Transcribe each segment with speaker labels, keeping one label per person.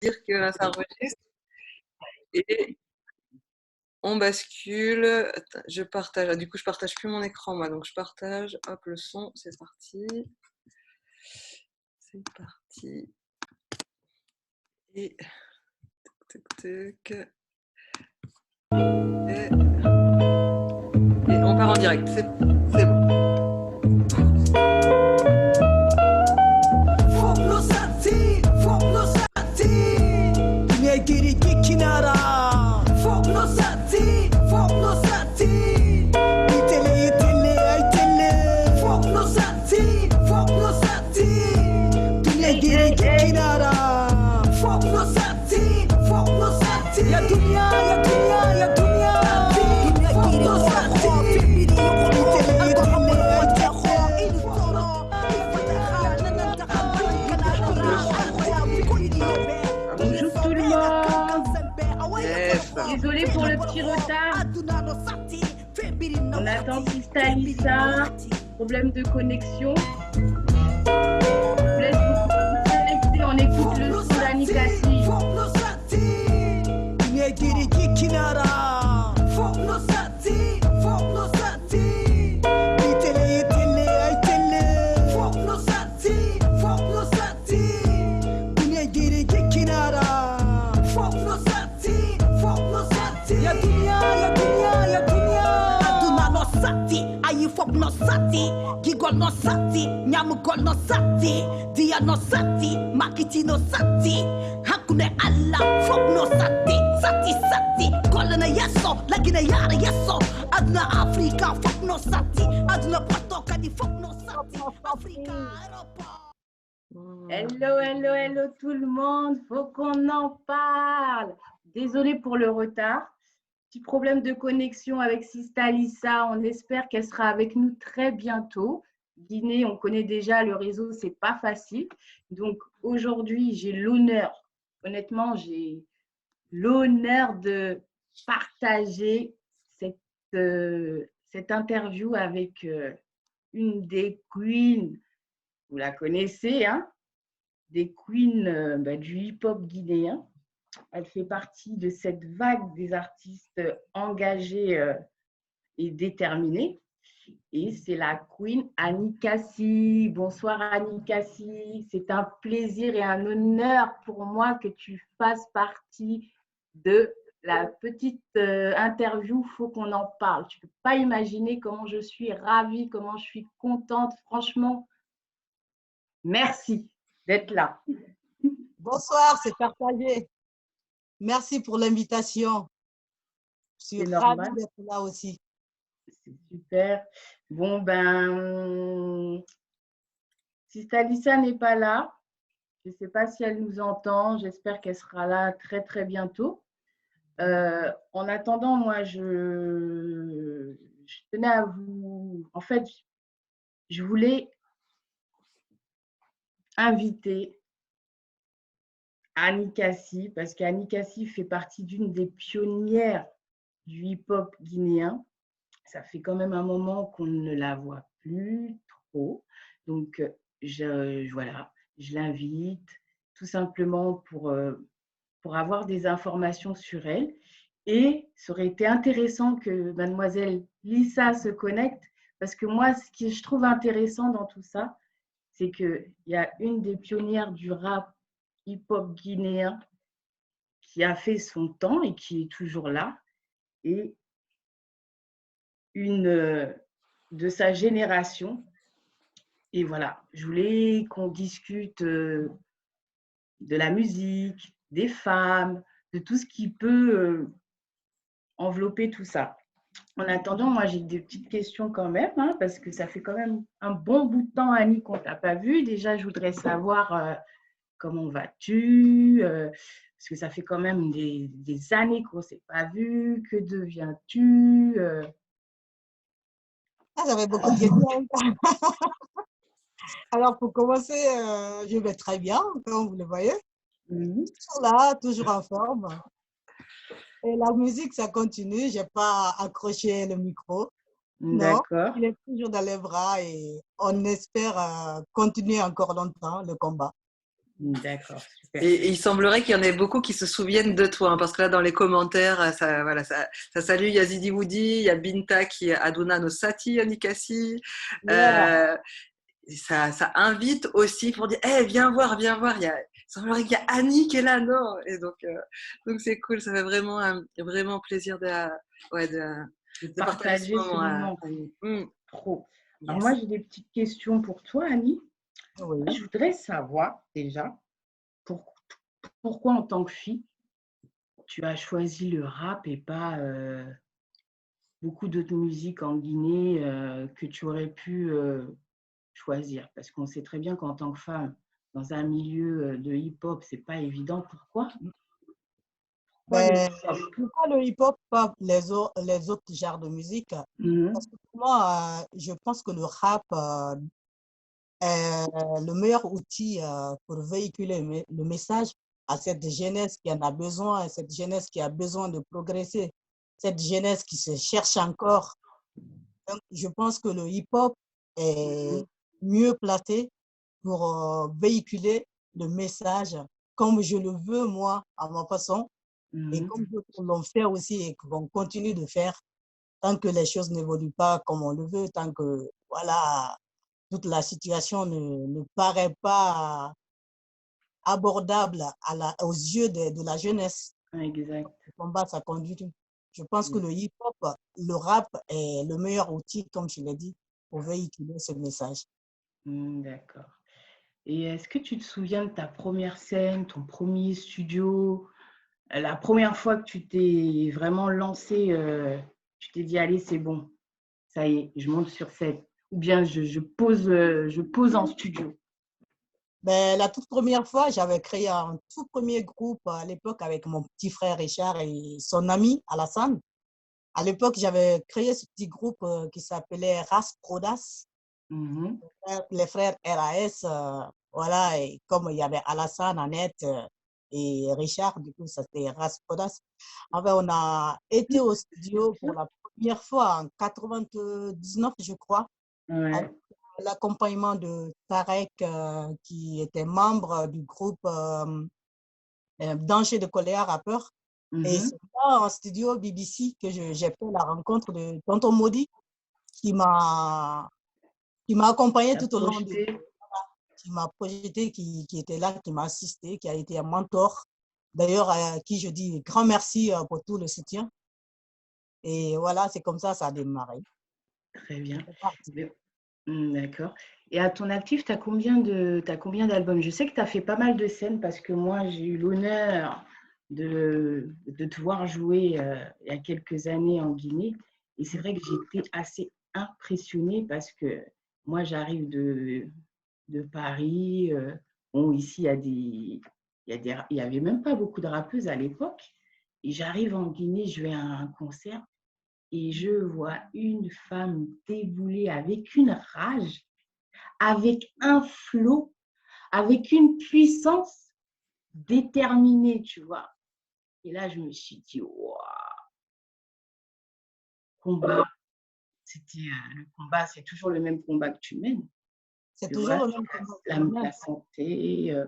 Speaker 1: dire que ça enregistre et on bascule. Attends, je partage. Ah, du coup, je partage plus mon écran, moi, donc je partage. Hop, le son, c'est parti. C'est parti. Et tac, tac. Et on part en direct. C'est bon.
Speaker 2: Bonjour tout le monde.
Speaker 1: Yes.
Speaker 2: Désolée pour le petit retard. On attend Sista Alissa. Problème de connexion. Je vous laisse vous connecter. On écoute le son d'Anikasi.
Speaker 3: No sati, gigol no sati, nyamugol no sati, dia no sati, makiti no sati, hakune alla, fok no sati, sati sati, golna yeso, lagina yara yeso, adna Afrika, fok no sati, adna pato kadi fok no sati, Afrika, Europa.
Speaker 2: Hello, hello, hello tout le monde. Faut qu'on en parle. Désolée pour le retard. Petit problème de connexion avec Sista Alissa. On espère qu'elle sera avec nous très bientôt. Guinée, on connaît déjà le réseau, c'est pas facile. Donc aujourd'hui, j'ai l'honneur, honnêtement, j'ai l'honneur de partager cette interview avec une des queens. Vous la connaissez, hein? Des queens du hip-hop guinéen. Elle fait partie de cette vague des artistes engagés et déterminés. Et c'est la queen Anikasi. Bonsoir Anikasi. C'est un plaisir et un honneur pour moi que tu fasses partie de la petite interview. Il faut qu'on en parle. Tu ne peux pas imaginer comment je suis ravie, comment je suis contente. Franchement, merci d'être là.
Speaker 4: Bonsoir, c'est partagé. Merci pour l'invitation. Je suis ravie d'être là aussi.
Speaker 2: C'est super. Bon, ben, Sista Alissa n'est pas là. Je ne sais pas si elle nous entend. J'espère qu'elle sera là très, très bientôt. En attendant, moi, je tenais à vous… En fait, je voulais inviter Anikasi, parce qu'Anikasi fait partie d'une des pionnières du hip-hop guinéen. Ça fait quand même un moment qu'on ne la voit plus trop. Donc, voilà, je l'invite tout simplement pour avoir des informations sur elle. Et ça aurait été intéressant que mademoiselle Lissa se connecte, parce que moi, ce que je trouve intéressant dans tout ça, c'est qu'il y a une des pionnières du rap hip-hop guinéen qui a fait son temps et qui est toujours là, et une de sa génération. Et voilà, je voulais qu'on discute de la musique, des femmes, de tout ce qui peut envelopper tout ça. En attendant, moi, j'ai des petites questions quand même, hein, parce que ça fait quand même un bon bout de temps, Annie, qu'on ne t'a pas vu. Déjà, je voudrais savoir comment vas-tu, parce que ça fait quand même des années qu'on ne s'est pas vu. Que deviens-tu
Speaker 4: Ça fait beaucoup de questions. Alors, pour commencer, je vais très bien, comme vous le voyez. Toujours là, toujours en forme. Et la musique, ça continue. Je n'ai pas accroché le micro. Non, il est toujours dans les bras et on espère continuer encore longtemps le combat.
Speaker 2: D'accord, super.
Speaker 1: Et il semblerait qu'il y en ait beaucoup qui se souviennent de toi, hein, parce que là, dans les commentaires, ça, voilà, ça salue Yazidi Woody, il y a Binta qui est Aduna no Sati, Anikasi.
Speaker 2: Yeah.
Speaker 1: Ça invite aussi pour dire, hey, viens voir, viens voir. Il semblerait qu'il y a Annie qui est là, non? Et donc c'est cool, ça fait vraiment, vraiment plaisir ouais,
Speaker 2: De
Speaker 1: de partager ce
Speaker 2: partager ce
Speaker 1: moment à
Speaker 2: moment.
Speaker 1: Annie.
Speaker 2: Trop. Alors
Speaker 1: Yes.
Speaker 2: moi, j'ai des petites questions pour toi, Annie.
Speaker 4: Oui.
Speaker 2: Je voudrais savoir déjà pourquoi en tant que fille, tu as choisi le rap et pas beaucoup d'autres musiques en Guinée que tu aurais pu choisir. Parce qu'on sait très bien qu'en tant que femme, dans un milieu de hip-hop, c'est pas évident. Pourquoi? Pourquoi le
Speaker 4: Ben,
Speaker 2: hip-hop?
Speaker 4: pourquoi le hip-hop, pas les autres genres de musique? Parce que pour moi, je pense que le rap est le meilleur outil pour véhiculer le message à cette jeunesse qui en a besoin, à cette jeunesse qui a besoin de progresser, cette jeunesse qui se cherche encore. Donc, je pense que le hip-hop est mieux placé pour véhiculer le message comme je le veux, moi, à ma façon, et comme d'autres l'ont fait aussi et qu'on continue de faire tant que les choses n'évoluent pas comme on le veut, tant que voilà, toute la situation ne paraît pas abordable aux yeux de la jeunesse.
Speaker 2: Exact.
Speaker 4: Le combat, ça continue. Je pense que le hip-hop, le rap est le meilleur outil, comme je l'ai dit, pour véhiculer ce message.
Speaker 2: D'accord. Et est-ce que tu te souviens de ta première scène, ton premier studio, la première fois que tu t'es vraiment lancé, tu t'es dit, allez, c'est bon, ça y est, je monte sur scène. Ou bien je pose en studio.
Speaker 4: Ben, la toute première fois, j'avais créé un tout premier groupe à l'époque avec mon petit frère Richard et son ami Alassane. À l'époque, j'avais créé ce petit groupe qui s'appelait Ras Prodas, les frères RAS. Voilà, et comme il y avait Alassane, Annette et Richard, du coup, ça c'était Ras Prodas. Enfin, on a été au studio pour la première fois en 99, je crois,
Speaker 2: Ouais.
Speaker 4: avec l'accompagnement de Tarek, qui était membre du groupe Danger de colère rappeur. Et c'est là, en studio BBC, que j'ai fait la rencontre de Tonton Maudit, qui m'a accompagné
Speaker 2: T'as
Speaker 4: tout au long
Speaker 2: projeté.
Speaker 4: qui m'a projeté, qui était là, qui m'a assisté, qui a été un mentor. D'ailleurs, à qui je dis grand merci pour tout le soutien. Et voilà, c'est comme ça a démarré.
Speaker 2: Très bien.
Speaker 4: C'est parti.
Speaker 2: D'accord. Et à ton actif, tu as combien d'albums? Je sais que tu as fait pas mal de scènes parce que moi, j'ai eu l'honneur de te voir jouer il y a quelques années en Guinée. Et c'est vrai que j'étais assez impressionnée parce que moi, j'arrive de Paris. Bon, ici, il y avait même pas beaucoup de rappeuses à l'époque. Et j'arrive en Guinée, je vais à un concert et je vois une femme débouler avec une rage, avec un flot, avec une puissance déterminée, tu vois. Et là, je me suis dit, waouh, combat. C'était le combat, c'est toujours le même combat que tu mènes.
Speaker 4: C'est
Speaker 2: Tu
Speaker 4: toujours
Speaker 2: vois,
Speaker 4: le même combat.
Speaker 2: la santé.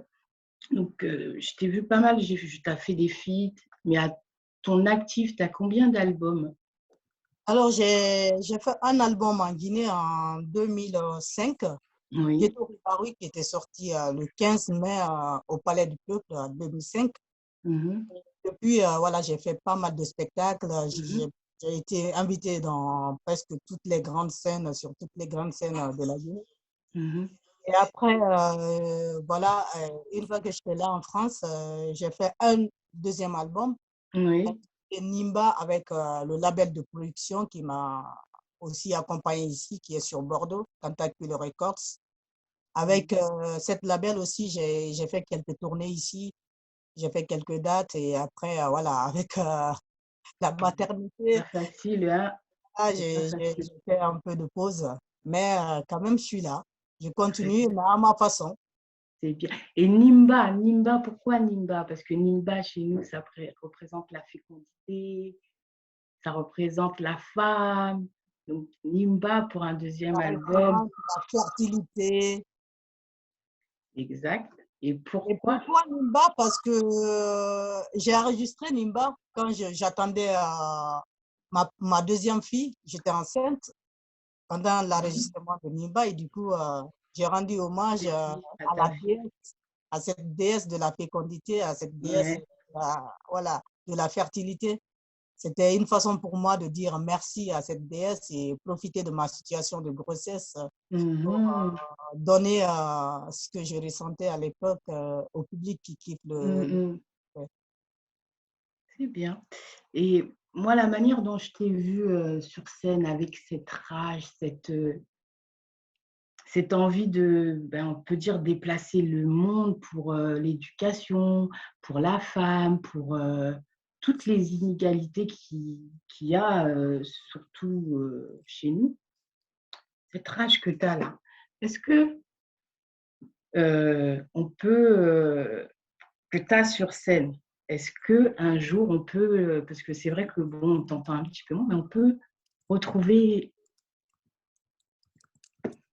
Speaker 2: Donc, je t'ai vu pas mal, tu as fait des feats, mais à ton actif, tu as combien d'albums?
Speaker 4: Alors, j'ai fait un album en Guinée en 2005.
Speaker 2: Oui.
Speaker 4: Ghetto Riparoui, qui était sorti le 15 mai au Palais du Peuple en 2005. Depuis, voilà, j'ai fait pas mal de spectacles. J'ai été invitée dans presque toutes les grandes scènes, sur toutes les grandes scènes de la Guinée. Et après, voilà, une fois que j'étais là en France, j'ai fait un deuxième album.
Speaker 2: Oui.
Speaker 4: Et Nimba avec le label de production qui m'a aussi accompagné ici, qui est sur Bordeaux, Tentacule Records. Avec cette label aussi, j'ai fait quelques tournées ici, j'ai fait quelques dates et après, voilà, avec la maternité,
Speaker 2: Pas facile, hein? Pas
Speaker 4: j'ai
Speaker 2: facile.
Speaker 4: fait un peu de pause, mais quand même, je suis là. Je continue, mais à ma façon.
Speaker 2: C'est bien. Et Nimba, pourquoi Nimba? Parce que Nimba, chez nous, ça représente la fécondité, ça représente la femme. Donc, Nimba pour un deuxième
Speaker 4: Ça
Speaker 2: album.
Speaker 4: représente la fertilité.
Speaker 2: Exact. Et
Speaker 4: Et
Speaker 2: pourquoi?
Speaker 4: pourquoi Nimba? Parce que j'ai enregistré Nimba quand j'attendais ma deuxième fille. J'étais enceinte pendant
Speaker 2: Mhm.
Speaker 4: l'enregistrement de Nimba et du coup, j'ai rendu hommage
Speaker 2: À
Speaker 4: à
Speaker 2: ta
Speaker 4: la
Speaker 2: fille.
Speaker 4: déesse, à cette déesse de la fécondité, à cette déesse
Speaker 2: Ouais.
Speaker 4: voilà, de la fertilité. C'était une façon pour moi de dire merci à cette déesse et profiter de ma situation de grossesse pour
Speaker 2: Mhm.
Speaker 4: donner ce que je ressentais à l'époque au public qui kiffe le
Speaker 2: Mhm.
Speaker 4: ouais.
Speaker 2: C'est bien. Et moi, la manière dont je t'ai vue sur scène avec cette rage, cette envie de, ben, on peut dire, déplacer le monde pour l'éducation, pour la femme, pour toutes les inégalités qu'il y a, surtout chez nous, cette rage que tu as là. Est-ce que on peut, que tu as sur scène, est-ce qu'un jour on peut, parce que c'est vrai que bon, on t'entend un petit peu moins, mais on peut retrouver,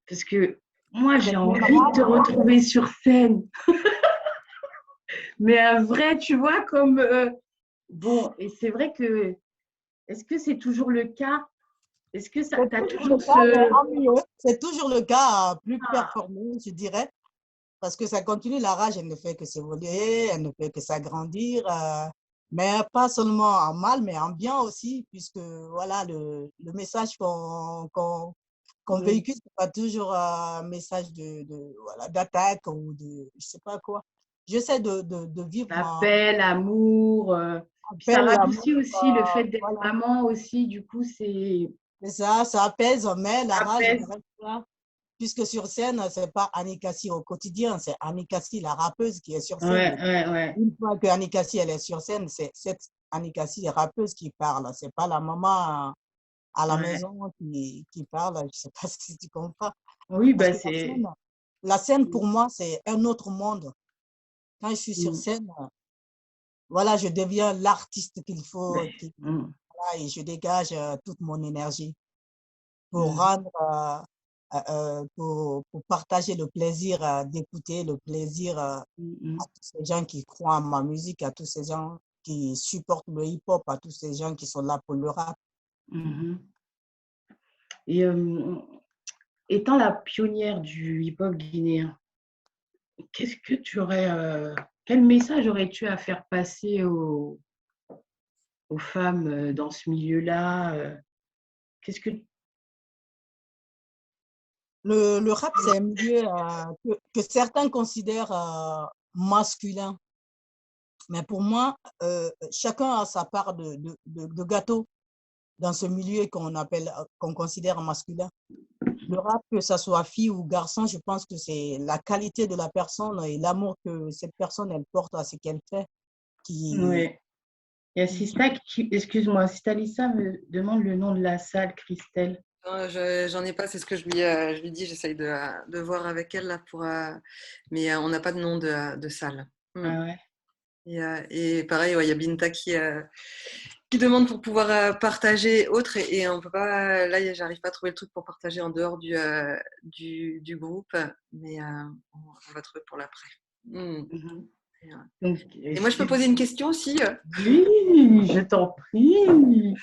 Speaker 2: parce que moi j'ai
Speaker 4: Cette même
Speaker 2: envie de te
Speaker 4: rage,
Speaker 2: retrouver sur scène. Mais un vrai, tu vois, comme bon, et c'est vrai que est-ce que c'est toujours le cas? Est-ce que ça
Speaker 4: c'est
Speaker 2: tu as
Speaker 4: toujours le
Speaker 2: toujours
Speaker 4: cas, mais
Speaker 2: ce
Speaker 4: en mieux. C'est toujours le cas plus
Speaker 2: ah,
Speaker 4: performé, je dirais, parce que ça continue, la rage, elle ne fait que s'évoluer, elle ne fait que s'agrandir, mais pas seulement en mal, mais en bien aussi, puisque voilà, le message qu'on
Speaker 2: oui,
Speaker 4: véhicule, c'est pas toujours un message voilà, d'attaque ou de, je sais pas quoi. J'essaie de vivre
Speaker 2: la
Speaker 4: mon
Speaker 2: paix, l'amour, puis ça
Speaker 4: appel, l'amour,
Speaker 2: radoucit aussi le fait d'être
Speaker 4: voilà.
Speaker 2: maman aussi, du coup, c'est
Speaker 4: C'est ça apaise, mais la
Speaker 2: ça
Speaker 4: rage, elle
Speaker 2: apaise.
Speaker 4: reste là. Puisque sur scène, c'est pas Annie Cassie au quotidien, c'est Annie Cassie, la rappeuse, qui est sur scène.
Speaker 2: Ouais,
Speaker 4: Et
Speaker 2: ouais, ouais,
Speaker 4: une fois que Annie Cassie, elle est sur scène, c'est cette Annie Cassie, rappeuse, qui parle. C'est pas la maman à la
Speaker 2: ouais.
Speaker 4: maison qui parle. Je sais pas si tu comprends.
Speaker 2: Oui,
Speaker 4: Parce
Speaker 2: bah,
Speaker 4: que
Speaker 2: c'est
Speaker 4: la scène pour moi, c'est un autre monde. Quand je suis sur
Speaker 2: mmh,
Speaker 4: scène, voilà, je deviens l'artiste qu'il faut,
Speaker 2: beh, mmh,
Speaker 4: voilà, et je dégage toute mon énergie pour
Speaker 2: mmh,
Speaker 4: rendre, pour partager le plaisir d'écouter, le plaisir
Speaker 2: mmh mh,
Speaker 4: à tous ces gens qui croient en ma musique, à tous ces gens qui supportent le hip-hop, à tous ces gens qui sont là pour le rap.
Speaker 2: mmh et étant la pionnière du hip-hop guinéen, qu'est-ce que tu aurais, quel message aurais-tu à faire passer aux femmes, dans ce milieu-là, qu'est-ce que
Speaker 4: Le rap, c'est un milieu que certains considèrent masculin, mais pour moi, chacun a sa part de gâteau dans ce milieu qu'on considère masculin. Le rap, que ça soit fille ou garçon, je pense que c'est la qualité de la personne et l'amour que cette personne, elle porte à ce qu'elle fait qui,
Speaker 2: ouais, il y a
Speaker 4: qui-
Speaker 2: Sista qui excuse-moi, Sista Lissa me demande le nom de la salle, Christelle.
Speaker 1: Non, j'en ai pas, c'est ce que je lui dis, j'essaye de voir avec elle là mais on n'a pas de nom de salle. Mm.
Speaker 2: Ah ouais?
Speaker 1: Et pareil, ouais, il y a Binta qui demande pour pouvoir partager autre et on peut pas, là, j'arrive pas à trouver le truc pour partager en dehors du groupe, mais on va trouver pour l'après. Mm.
Speaker 2: Mmh.
Speaker 1: Et, euh,
Speaker 2: Donc
Speaker 1: et moi, je peux poser une question aussi?
Speaker 2: oui, je t'en prie.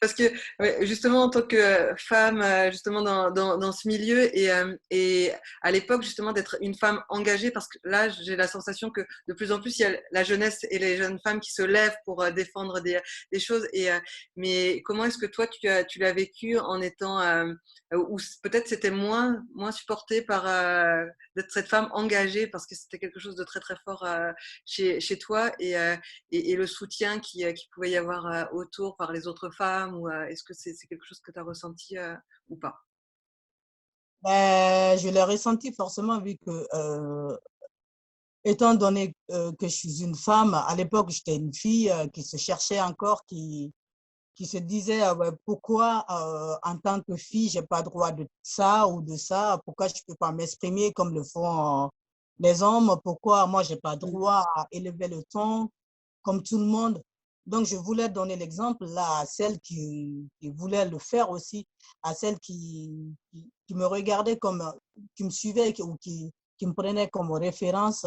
Speaker 1: Parce que ouais, justement en tant que femme justement dans ce milieu et à l'époque justement d'être une femme engagée parce que là j'ai la sensation que de plus en plus il y a la jeunesse et les jeunes femmes qui se lèvent pour défendre des choses mais comment est-ce que toi tu l'as vécu en étant ou peut-être c'était moins supporté par d'être cette femme engagée parce que c'était quelque chose de très très fort chez toi et le soutien qui pouvait y avoir autour par les autres femmes ou est-ce que c'est quelque chose que tu as ressenti ou pas?
Speaker 4: ben, je l'ai ressenti forcément vu que, étant donné que je suis une femme, à l'époque, j'étais une fille qui se cherchait encore, qui se disait ouais, pourquoi en tant que fille, j'ai pas droit de ça ou de ça, pourquoi je peux pas m'exprimer comme le font les hommes, pourquoi moi j'ai pas droit à élever le ton comme tout le monde. Donc, je voulais donner l'exemple là à celles qui voulaient le faire aussi, à celles qui me regardaient comme, qui me suivaient ou qui qui me prenaient comme référence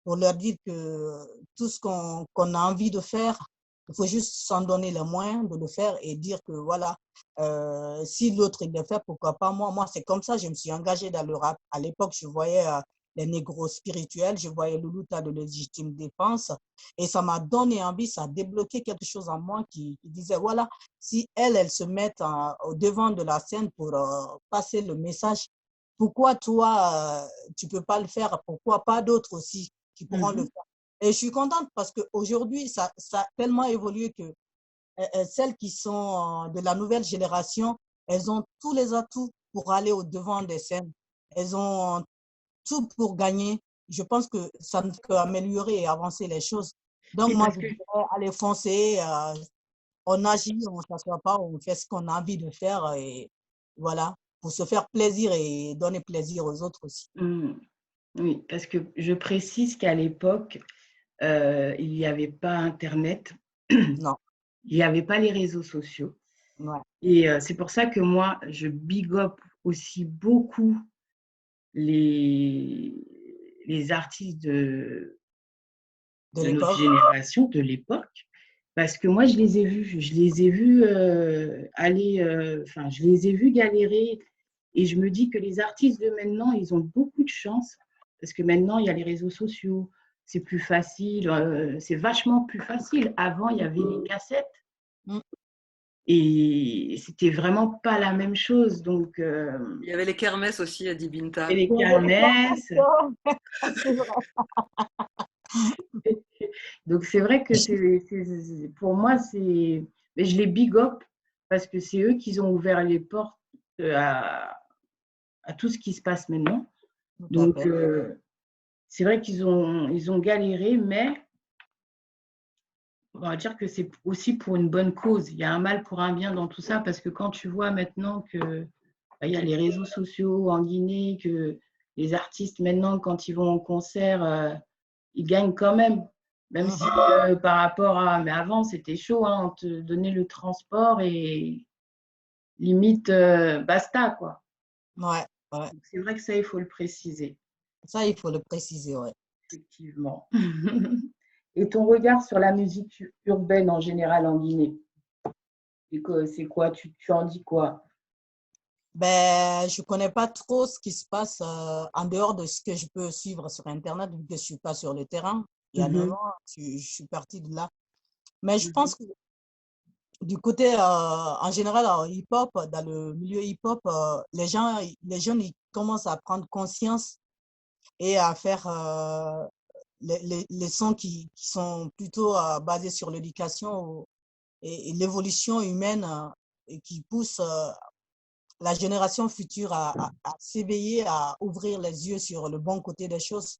Speaker 4: pour leur dire que tout ce qu'on a envie de faire, il faut juste s'en donner les moyens de le faire et dire que voilà, si l'autre il le fait, pourquoi pas moi. Moi, c'est comme ça, je me suis engagée dans le rap. À l'époque, je voyais les négros spirituels, je voyais Luluta de Légitime Défense et ça m'a donné envie, ça a débloqué quelque chose en moi qui disait voilà, si elles se mettent au devant de la scène pour passer le message, pourquoi toi, tu ne peux pas le faire? Pourquoi pas d'autres aussi qui pourront le faire? Et je suis contente parce qu'aujourd'hui, ça a tellement évolué que celles qui sont de la nouvelle génération, elles ont tous les atouts pour aller au devant des scènes. Elles ont tout pour gagner. Je pense que ça ne peut améliorer et avancer les choses. Donc,
Speaker 2: Oui,
Speaker 4: moi, je dirais, allez foncer, on agit, on ne s'assoit pas, on fait ce qu'on a envie de faire et voilà, pour se faire plaisir et donner plaisir aux autres aussi.
Speaker 2: Oui, parce que je précise qu'à l'époque, il n'y avait pas Internet,
Speaker 4: Non.
Speaker 2: il n'y avait pas les réseaux sociaux.
Speaker 4: Ouais.
Speaker 2: Et c'est pour ça que moi, je big up aussi beaucoup les artistes de notre génération, de l'époque, parce que moi, je les ai vus je les ai vus galérer. Et je me dis que les artistes de maintenant, ils ont beaucoup de chance, parce que maintenant, il y a les réseaux sociaux, c'est plus facile, c'est vachement plus facile. Avant, il y avait les cassettes. Et c'était vraiment pas la même chose. Donc,
Speaker 1: il y avait les kermesses aussi à Dibinta.
Speaker 2: Et les kermesses. Donc, c'est vrai que pour moi, mais je les big up parce que c'est eux qui ont ouvert les portes à tout ce qui se passe maintenant. Donc, c'est vrai qu'ils ont galéré, mais on va dire que c'est aussi pour une bonne cause. Il y a un mal pour un bien dans tout ça parce que quand tu vois maintenant que il y a les réseaux sociaux en Guinée, que les artistes maintenant, quand ils vont en concert, ils gagnent quand même. Même si par rapport à… Mais avant, c'était chaud, hein, on te donnait le transport et limite, basta, quoi.
Speaker 4: Ouais.
Speaker 2: C'est vrai que ça, il faut le préciser.
Speaker 4: Ça, il faut le préciser, oui.
Speaker 2: Effectivement. Et ton regard sur la musique urbaine en général en Guinée, c'est quoi? Tu en dis quoi?
Speaker 4: Ben, je ne connais pas trop ce qui se passe en dehors de ce que je peux suivre sur Internet, vu que je ne suis pas sur le terrain. Il y a 9 ans, je suis partie de là. Mais je pense que du côté, en général, en hip-hop, dans le milieu hip-hop, les jeunes, ils commencent à prendre conscience et à faire les sons qui sont plutôt basés sur l'éducation et l'évolution humaine et qui poussent la génération future à s'éveiller, à ouvrir les yeux sur le bon côté des choses.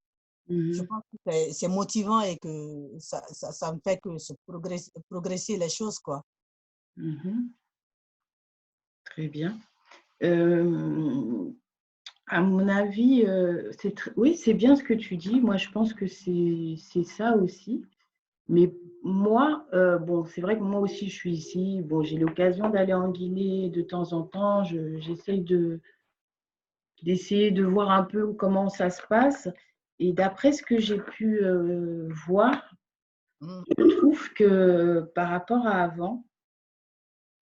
Speaker 4: Je pense que c'est motivant et que ça me fait que progresser les choses, quoi.
Speaker 2: Très bien. À mon avis, oui, c'est bien ce que tu dis. Moi, je pense que c'est ça aussi. Mais moi, bon, c'est vrai que moi aussi, je suis ici. Bon, j'ai l'occasion d'aller en Guinée de temps en temps. J'essaye d'essayer de voir un peu comment ça se passe. Et d'après ce que j'ai pu voir, je trouve que par rapport à avant,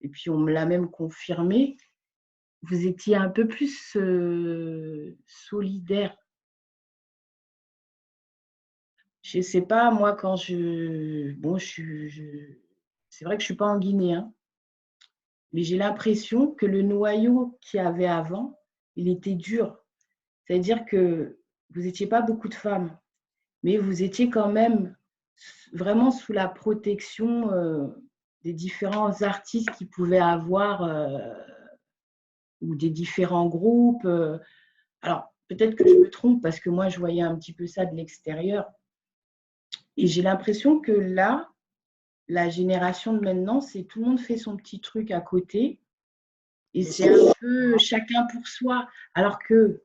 Speaker 2: et puis on me l'a même confirmé, vous étiez un peu plus solidaire. Je ne sais pas, moi, quand bon, c'est vrai que je ne suis pas en Guinée, hein, mais j'ai l'impression que le noyau qu'il y avait avant, il était dur. C'est-à-dire que vous n'étiez pas beaucoup de femmes, mais vous étiez quand même vraiment sous la protection des différents artistes qui pouvaient avoir ou des différents groupes. Alors, peut-être que je me trompe parce que moi, je voyais un petit peu ça de l'extérieur. Et j'ai l'impression que là, la génération de maintenant, c'est tout le monde fait son petit truc à côté et c'est un peu chacun pour soi. Alors que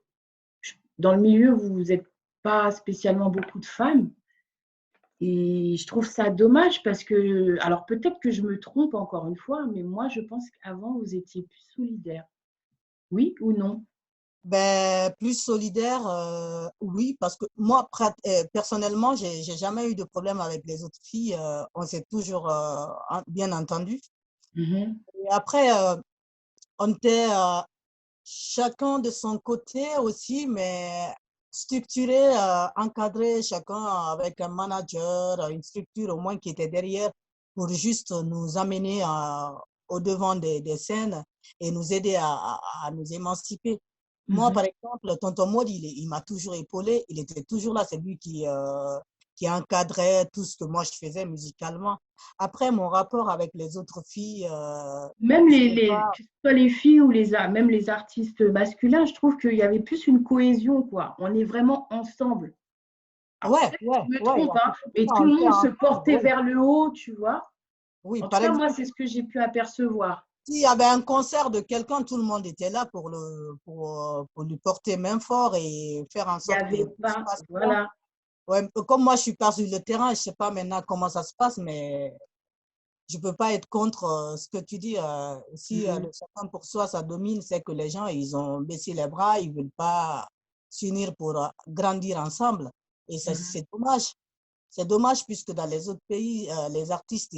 Speaker 2: dans le milieu, vous n'êtes pas spécialement beaucoup de femmes. Et je trouve ça dommage parce que, alors peut-être que je me trompe encore une fois, mais moi, je pense qu'avant, vous étiez plus solidaire. Oui ou non?
Speaker 4: Ben, plus solidaire, oui, parce que moi, personnellement, j'ai jamais eu de problème avec les autres filles. On s'est toujours bien entendu.
Speaker 2: Mhm.
Speaker 4: Et après, on était chacun de son côté aussi, mais structuré, encadré, chacun avec un manager, une structure au moins qui était derrière pour juste nous amener au devant des scènes et nous aider à nous émanciper. Moi,
Speaker 2: Mhm.
Speaker 4: par exemple, tonton Maud, il m'a toujours épaulé, il était toujours là, c'est lui qui encadrait tout ce que moi je faisais musicalement. Après, mon rapport avec les autres filles,
Speaker 2: Même
Speaker 4: c'était pas.
Speaker 2: que ce soit les filles ou même les artistes masculins, je trouve qu'il y avait plus une cohésion, quoi. On est vraiment ensemble. Alors
Speaker 4: Ouais,
Speaker 2: peut-être que
Speaker 4: ouais,
Speaker 2: je me
Speaker 4: ouais, il y
Speaker 2: trompe,
Speaker 4: a
Speaker 2: hein,
Speaker 4: quelque chose
Speaker 2: mais
Speaker 4: à
Speaker 2: tout le
Speaker 4: faire
Speaker 2: monde se
Speaker 4: ensemble,
Speaker 2: portait
Speaker 4: oui.
Speaker 2: vers le haut, tu vois.
Speaker 4: Oui,
Speaker 2: En tout
Speaker 4: par
Speaker 2: cas, moi,
Speaker 4: exemple,
Speaker 2: c'est ce que j'ai pu apercevoir.
Speaker 4: s'il y avait un concert de quelqu'un, tout le monde était là pour lui porter main fort et faire en
Speaker 2: Il n'y
Speaker 4: sorte que
Speaker 2: avait
Speaker 4: tout se
Speaker 2: pas,
Speaker 4: passe bien.
Speaker 2: voilà.
Speaker 4: Ouais, comme moi, je suis pas sur le terrain, je sais pas maintenant comment ça se passe, mais je peux pas être contre ce que tu dis. Si
Speaker 2: Mhm.
Speaker 4: le chacun pour soi, ça domine, c'est que les gens, ils ont baissé les bras, ils veulent pas s'unir pour grandir ensemble. Et ça,
Speaker 2: Mhm.
Speaker 4: c'est dommage. C'est dommage puisque dans les autres pays, les artistes,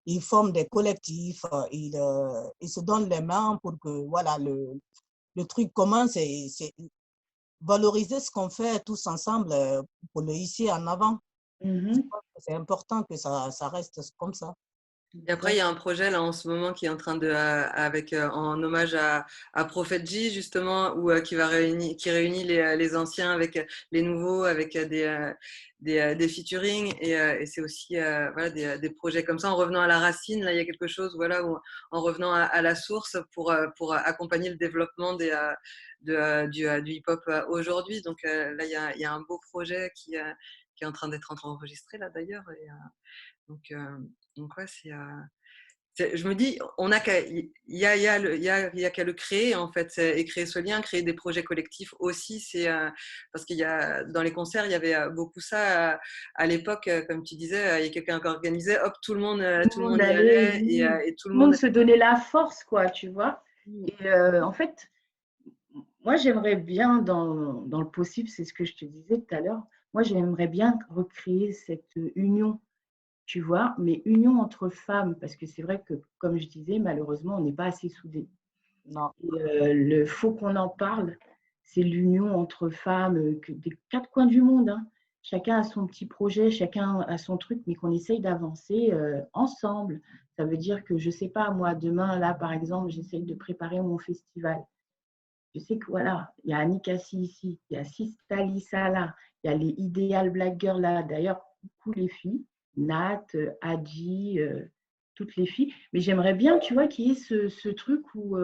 Speaker 4: ils forment des collectifs, ils se donnent les mains pour que voilà, le truc commun, c'est valoriser ce qu'on fait tous ensemble pour le hisser en avant. Je
Speaker 2: Mhm.
Speaker 4: pense que c'est important que ça reste comme ça.
Speaker 1: Et après, il y a un projet là en ce moment qui est en train de, avec en hommage à Prophet J justement, où qui réunit les anciens avec les nouveaux, avec des featuring et c'est aussi voilà des projets comme ça en revenant à la racine. Là, il y a quelque chose voilà où, en revenant à la source pour accompagner le développement du hip-hop aujourd'hui. Donc là, il y a un beau projet qui est en train d'être enregistré là d'ailleurs. Donc, euh, donc ouais, je me dis, on a qu'à, il y a qu'à le créer en fait, et créer ce lien, créer des projets collectifs aussi. Parce qu'il y a dans les concerts, il y avait beaucoup ça à l'époque, comme tu disais, il y a quelqu'un qui organisait, hop,
Speaker 2: Tout
Speaker 1: tout
Speaker 2: le
Speaker 1: le
Speaker 2: monde
Speaker 1: monde y
Speaker 2: allait,
Speaker 1: allait
Speaker 2: oui.
Speaker 1: et tout le
Speaker 2: Tout le monde
Speaker 1: monde.
Speaker 2: se donnait la force, quoi, tu vois. Et en fait, moi, j'aimerais bien, dans le possible, c'est ce que je te disais tout à l'heure, moi, j'aimerais bien recréer cette union, tu vois, mais union entre femmes, parce que c'est vrai que, comme je disais, malheureusement, on n'est pas assez soudés.
Speaker 4: Non.
Speaker 2: Et le faut qu'on en parle, c'est l'union entre femmes des quatre coins du monde, hein. Chacun a son petit projet, chacun a son truc, mais qu'on essaye d'avancer ensemble. Ça veut dire que, je ne sais pas, moi, demain, là, par exemple, j'essaye de préparer mon festival. Je sais que voilà, il y a Annie Cassie ici, il y a Sista Lisa là, il y a les Ideal Black Girls là. D'ailleurs, coucou les filles, Nat, Adji, toutes les filles. Mais j'aimerais bien, tu vois, qu'il y ait ce truc où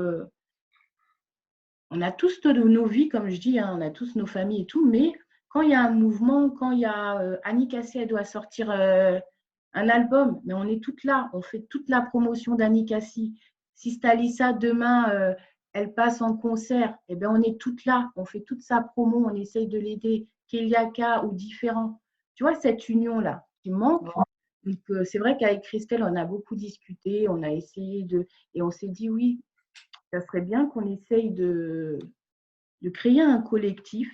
Speaker 2: on a tous nos vies, comme je dis, hein, on a tous nos familles et tout, mais quand il y a un mouvement, quand il y a Annie Cassie, elle doit sortir un album, mais on est toutes là, on fait toute la promotion d'Annie Cassie. Si Stalissa, demain, elle passe en concert, eh bien, on est toutes là, on fait toute sa promo, on essaye de l'aider, Keliaka ou différents. Tu vois, cette union-là qui manque. Donc, c'est vrai qu'avec Christelle, on a beaucoup discuté, on a essayé et on s'est dit oui, ça serait bien qu'on essaye de créer un collectif.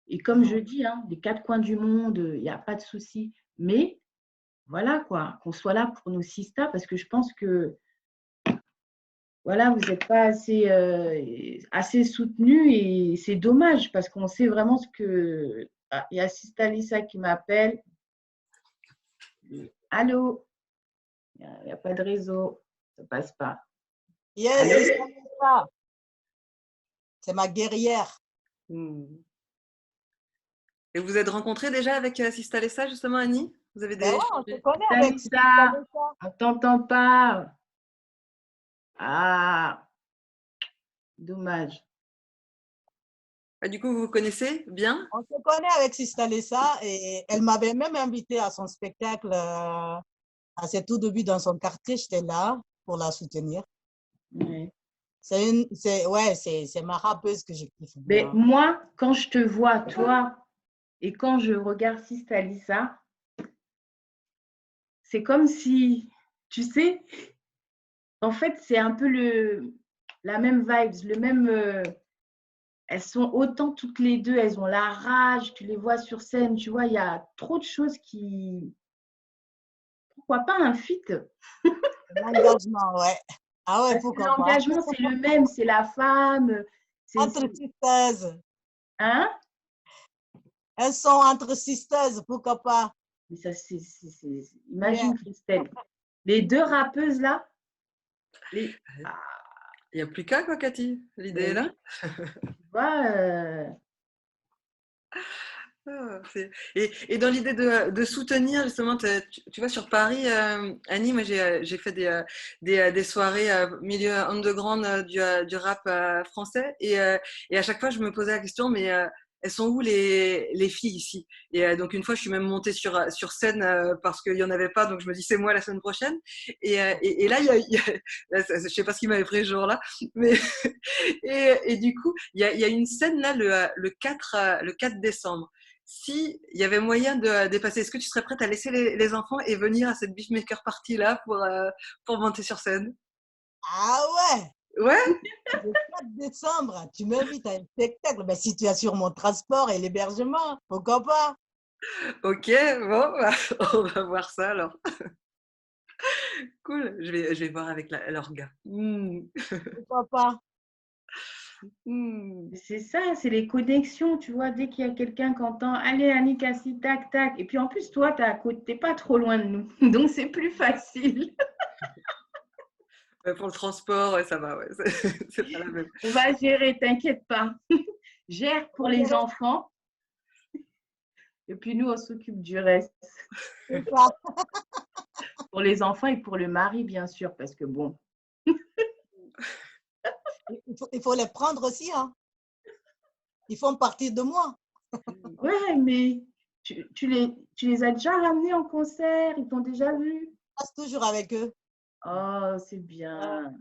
Speaker 2: Et comme je dis, hein, des quatre coins du monde, il n'y a pas de souci. Mais voilà, quoi, qu'on soit là pour nos sistas, parce que je pense que voilà, vous n'êtes pas assez soutenus et c'est dommage parce qu'on sait vraiment ce que. Ah, il y a Sista Lisa qui m'appelle. Allô? Il n'y a pas de réseau, ça ne passe pas.
Speaker 4: Yes,
Speaker 2: Allô?
Speaker 4: c'est ça. C'est ma guerrière.
Speaker 1: Et vous êtes rencontrés déjà avec Sista Lessa justement, Annie? Vous avez
Speaker 4: Ben
Speaker 1: des
Speaker 4: ouais, on se
Speaker 1: échangé?
Speaker 4: connaît
Speaker 2: Sista
Speaker 4: avec
Speaker 2: Lisa,
Speaker 4: Lisa.
Speaker 2: on ne t'entend pas. Ah, dommage.
Speaker 1: Ah, du coup, vous vous connaissez bien?
Speaker 4: On se connaît avec Sista Lessa et elle m'avait même invité à son spectacle à ses tout débuts dans son quartier. J'étais là pour la soutenir.
Speaker 2: Ouais.
Speaker 4: C'est ma rappeuse que je kiffe
Speaker 2: Mais
Speaker 4: bien.
Speaker 2: moi, quand je te vois, toi, et quand je regarde Sista Lisa, c'est comme si, tu sais, en fait, c'est un peu la même vibes, elles sont autant toutes les deux, elles ont la rage, tu les vois sur scène, tu vois, il y a trop de choses qui… Pourquoi pas un feat?
Speaker 4: L'engagement, ouais. Ah ouais,
Speaker 2: Parce que
Speaker 4: pourquoi pas.
Speaker 2: l'engagement, c'est le même, c'est la femme,
Speaker 4: Entre sisters.
Speaker 2: hein?
Speaker 4: Elles sont entre sisters, pourquoi pas.
Speaker 2: Mais ça,
Speaker 4: Yeah.
Speaker 2: imagine Christelle, les deux rappeuses là, les… Ah,
Speaker 1: Il n'y a plus qu'à, quoi, Cathy. L'idée est
Speaker 2: ben
Speaker 1: là.
Speaker 2: oui, tu vois,
Speaker 1: Ah, et dans l'idée de soutenir, justement, tu vois, sur Paris, Annie, moi, j'ai fait des soirées milieu underground du rap français. Et à chaque fois, je me posais la question, mais elles sont où les filles ici? Et donc, une fois, je suis même montée sur scène parce qu'il n'y en avait pas. Donc, je me dis, c'est moi la semaine prochaine. Et là, là, je ne sais pas ce qui m'avait pris ce jour-là. Mais, et du coup, il y a une scène là, le 4 décembre. Si il y avait moyen de dépasser, est-ce que tu serais prête à laisser les enfants et venir à cette Beefmaker Party là pour monter sur scène?
Speaker 4: Ah ouais,
Speaker 1: Ouais.
Speaker 4: le 4 décembre, tu m'invites à un spectacle. Ben, si tu assures mon transport et l'hébergement, pourquoi pas?
Speaker 1: Ok, bon, bah, on va voir ça alors. Cool. Je vais voir avec leur gars.
Speaker 4: Pourquoi pas?
Speaker 2: c'est ça, c'est les connexions, tu vois, dès qu'il y a quelqu'un qui entend, allez Annie Cassie, tac, tac. Et puis en plus, toi, t'es pas trop loin de nous, donc c'est plus facile.
Speaker 1: Pour le transport, ouais, ça va, ouais, c'est pas la même.
Speaker 2: On va gérer, t'inquiète pas. Gère pour les enfants, et puis nous, on s'occupe du reste.
Speaker 4: C'est ça.
Speaker 2: Pour les enfants et pour le mari, bien sûr, parce que bon.
Speaker 4: Il faut les prendre aussi, hein. Ils font partie de moi.
Speaker 2: Ouais, mais tu les as déjà ramenés en concert, ils t'ont déjà vu?
Speaker 4: Je passe toujours avec eux.
Speaker 2: Oh, c'est bien.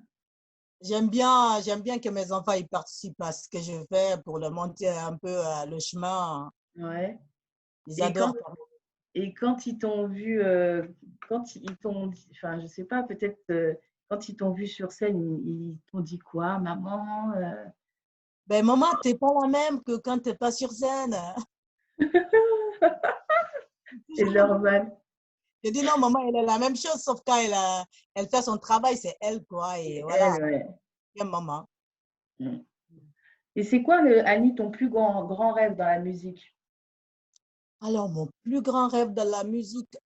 Speaker 4: J'aime bien que mes enfants ils participent à ce que je fais pour leur montrer un peu le chemin.
Speaker 2: Ouais.
Speaker 4: Ils
Speaker 2: Et
Speaker 4: adorent.
Speaker 2: quand ils t'ont vu, quand ils t'ont, enfin, je sais pas, peut-être quand ils t'ont vu sur scène, ils t'ont dit quoi, maman?
Speaker 4: Ben, maman, tu n'es pas la même que quand tu n'es pas sur scène.
Speaker 2: C'est normal.
Speaker 4: Je dis non, maman, elle est la même chose, sauf quand elle fait son travail, c'est elle, quoi. Et voilà,
Speaker 2: Elle, ouais.
Speaker 4: bien maman.
Speaker 2: Et c'est quoi, Annie, ton plus grand rêve dans la musique?
Speaker 4: Alors, mon plus grand rêve dans la musique,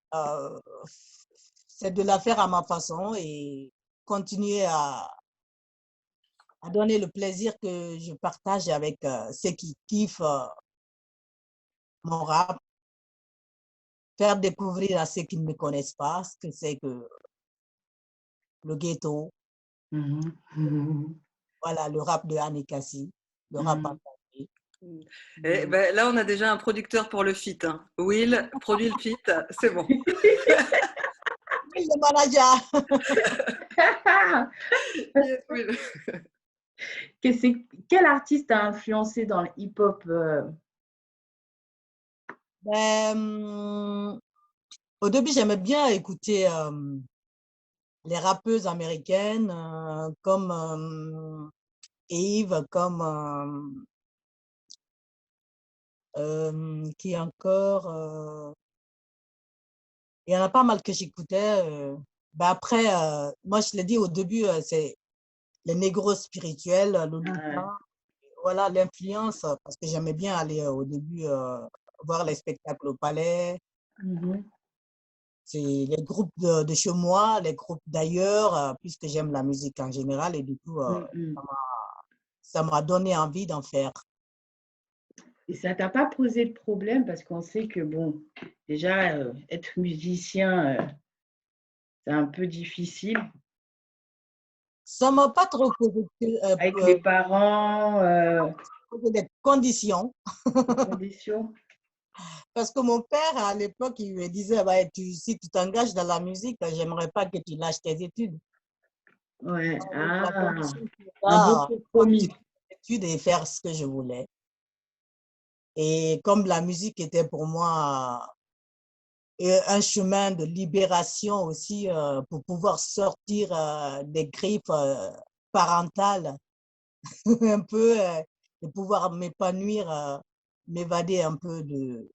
Speaker 4: c'est de la faire à ma façon et continuer à donner le plaisir que je partage avec ceux qui kiffent mon rap, faire découvrir à ceux qui ne me connaissent pas ce que c'est que le ghetto, voilà, le rap de Annie Cassie, le rap à Paris.
Speaker 1: Et ben, là, on a déjà un producteur pour le feat. Hein. Will produit le feat, c'est bon.
Speaker 4: Oui, le manager.
Speaker 1: Yes, Will.
Speaker 2: Quel artiste t'a influencé dans le hip-hop?
Speaker 4: Au début, j'aimais bien écouter les rappeuses américaines comme Eve, comme qui encore. Il y en a pas mal que j'écoutais. Ben après, moi, je l'ai dit au début, c'est les négros spirituels, Lolita. Voilà l'influence, parce que j'aimais bien aller au début voir les spectacles au palais. C'est les groupes de chez moi, les groupes d'ailleurs, puisque j'aime la musique en général et du coup, ça m'a donné envie d'en faire.
Speaker 2: Et ça t'a pas posé de problème parce qu'on sait que, bon, déjà, être musicien, c'est un peu difficile.
Speaker 4: Ça m'a pas trop posé
Speaker 2: Avec les parents,
Speaker 4: des conditions,
Speaker 2: conditions.
Speaker 4: parce que mon père, à l'époque, il me disait, bah, si tu t'engages dans la musique, j'aimerais pas que tu lâches tes études.
Speaker 2: Ouais,
Speaker 4: La condition pour
Speaker 2: un bon compromis.
Speaker 4: continuer mes études et faire ce que je voulais. Et comme la musique était pour moi un chemin de libération aussi pour pouvoir sortir des griffes parentales un peu de pouvoir m'épanouir, m'évader un peu de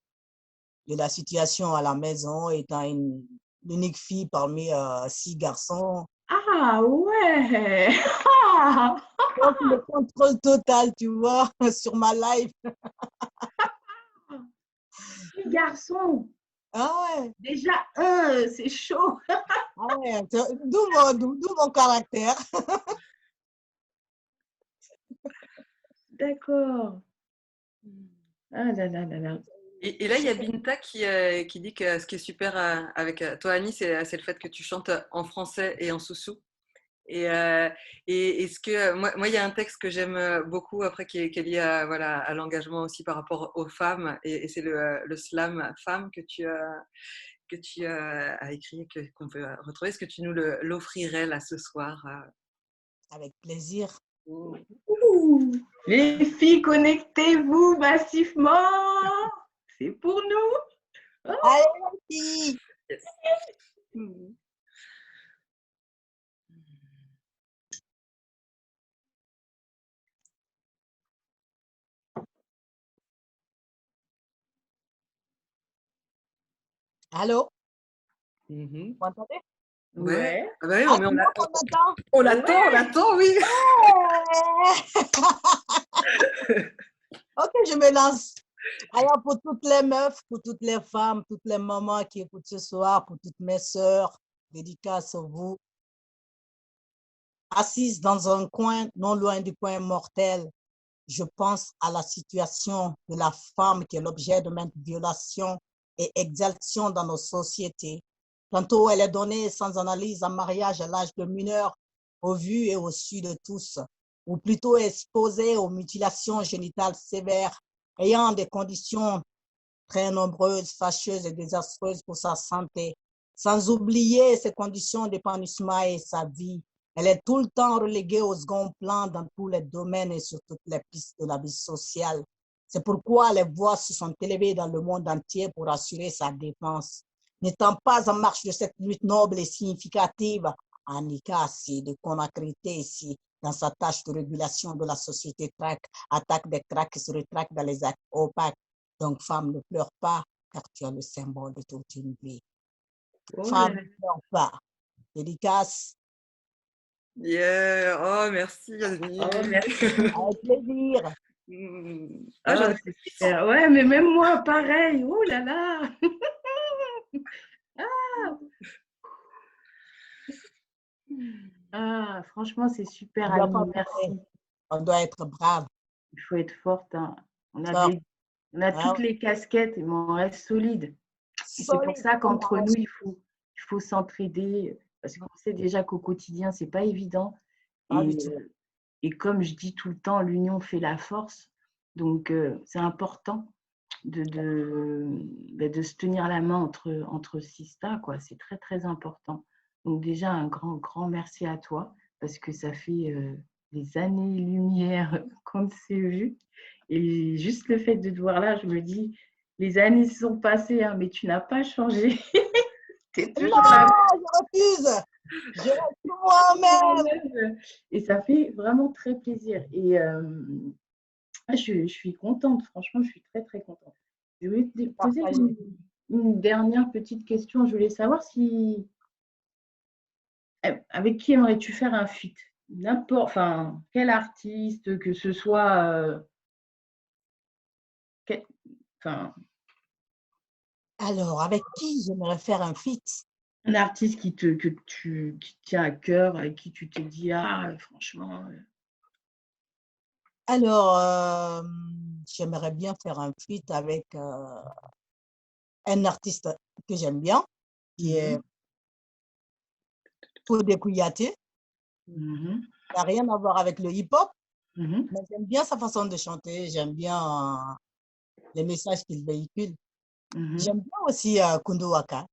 Speaker 4: la situation à la maison, étant l'unique fille parmi 6 garçons.
Speaker 2: Ah ouais! Ah,
Speaker 4: Donc, le contrôle total, tu vois, sur ma life.
Speaker 2: 6 garçons!
Speaker 4: Ah ouais,
Speaker 2: Déjà, c'est chaud.
Speaker 4: ah ouais, d'où mon caractère.
Speaker 2: D'accord. Ah là là là là.
Speaker 1: Et là, il y a Binta qui dit que ce qui est super avec toi, Annie, c'est le fait que tu chantes en français et en soussou. Et, est-ce que moi, il y a un texte que j'aime beaucoup après qui est lié à, voilà, à l'engagement aussi par rapport aux femmes, et c'est le slam femme que tu as écrit, qu'on peut retrouver. Est-ce que tu nous l'offrirais là ce soir?
Speaker 4: Avec plaisir.
Speaker 2: Ouh. Les filles, connectez-vous massivement. C'est pour nous. Oh.
Speaker 4: Allez, les filles!
Speaker 1: Yes. Mhm.
Speaker 4: Allô?
Speaker 1: Mhm.
Speaker 4: Vous m'entendez?
Speaker 1: Ouais.
Speaker 2: Ouais.
Speaker 1: Ah bah oui,
Speaker 4: Ah,
Speaker 1: mais
Speaker 4: tu vois qu'on m'entend?
Speaker 1: on l'attend, oui.
Speaker 4: Ok, je me lance. Alors, pour toutes les meufs, pour toutes les femmes, toutes les mamans qui écoutent ce soir, pour toutes mes sœurs, dédicace à vous. Assise dans un coin, non loin du coin mortel, je pense à la situation de la femme qui est l'objet de maintes violations et exaltations dans nos sociétés. Tantôt, elle est donnée sans analyse en mariage à l'âge de mineur, au vu et au su de tous, ou plutôt exposée aux mutilations génitales sévères, ayant des conditions très nombreuses, fâcheuses et désastreuses pour sa santé, sans oublier ses conditions d'épanouissement et sa vie. Elle est tout le temps reléguée au second plan dans tous les domaines et sur toutes les pistes de la vie sociale. C'est pourquoi les voix se sont élevées dans le monde entier pour assurer sa défense. N'étant pas en marche de cette lutte noble et significative, Annika, c'est de Conakryté ici, dans sa tâche de régulation de la société traque, attaque des cracks qui se rétractent dans les actes opaques. Donc, femme, ne pleure pas, car tu es le symbole de toute une vie.
Speaker 2: Oh là
Speaker 4: Femme,
Speaker 2: là.
Speaker 4: ne pleure pas. Dédicace.
Speaker 1: Yeah. Oh, merci, Annie.
Speaker 2: Oh, merci.
Speaker 4: Avec plaisir.
Speaker 1: Ah,
Speaker 2: Oh,
Speaker 1: j'en ai
Speaker 2: c'est super. Ouais, mais même moi, pareil. Oh là là. Ah, franchement, c'est super,
Speaker 4: On doit pas
Speaker 2: Annie.
Speaker 4: pleurer.
Speaker 2: Merci.
Speaker 4: On doit être brave.
Speaker 2: Il faut être forte, hein.
Speaker 4: Fort.
Speaker 2: On a
Speaker 4: Ah
Speaker 2: toutes
Speaker 4: ouais.
Speaker 2: les casquettes, mais on reste solide. Et c'est pour
Speaker 4: Solide
Speaker 2: ça
Speaker 4: comme
Speaker 2: qu'entre
Speaker 4: la
Speaker 2: nous,
Speaker 4: roche.
Speaker 2: il faut s'entraider. Parce qu'on sait déjà qu'au quotidien, c'est pas évident.
Speaker 4: Pas
Speaker 2: Et,
Speaker 4: du tout.
Speaker 2: et comme je dis tout le temps, l'union fait la force. Donc, c'est important de se tenir la main entre sistas, quoi. C'est très, très important. Donc, déjà, un grand, grand merci à toi parce que ça fait des années-lumière qu'on s'est vu. Et juste le fait de te voir là, je me dis, les années se sont passées, hein, mais tu n'as pas changé. Tu es
Speaker 4: Non,
Speaker 2: toujours la
Speaker 4: je refuse. Je reste moi-même.
Speaker 2: même. Et ça fait vraiment très plaisir. Et je suis contente, franchement, je suis très, très contente. Je voulais te poser
Speaker 4: Partagez.
Speaker 2: une dernière petite question. Je voulais savoir si, avec qui aimerais-tu faire un feat? N'importe, enfin, quel artiste, que ce soit, quel- enfin,
Speaker 4: Alors, avec qui j'aimerais faire un feat?
Speaker 2: un artiste qui tient à cœur, avec qui tu t'es dit, ah, franchement,
Speaker 4: Alors, j'aimerais bien faire un feat avec un artiste que j'aime bien, qui est Fodé Kouyaté.
Speaker 2: mhm,
Speaker 4: Ça n'a rien à voir avec le hip-hop,
Speaker 2: mhm,
Speaker 4: mais j'aime bien sa façon de chanter, j'aime bien les messages qu'il véhicule.
Speaker 2: mhm,
Speaker 4: J'aime bien aussi Kundo Waka.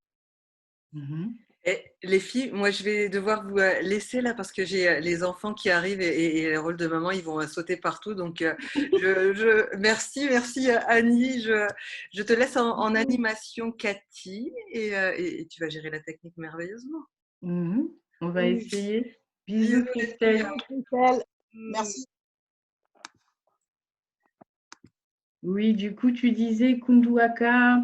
Speaker 2: mhm.
Speaker 1: Et les filles, moi je vais devoir vous laisser là parce que j'ai les enfants qui arrivent et les rôles de maman, ils vont sauter partout. Donc merci Annie. Je te laisse en animation Cathy et tu vas gérer la technique merveilleusement.
Speaker 2: Mhm. On va
Speaker 1: Oui.
Speaker 2: essayer. Bisous,
Speaker 1: Bisous les filles.
Speaker 2: Christelle.
Speaker 4: Christelle,
Speaker 1: Mm.
Speaker 4: merci.
Speaker 2: Oui, du coup, tu disais Kunduaka,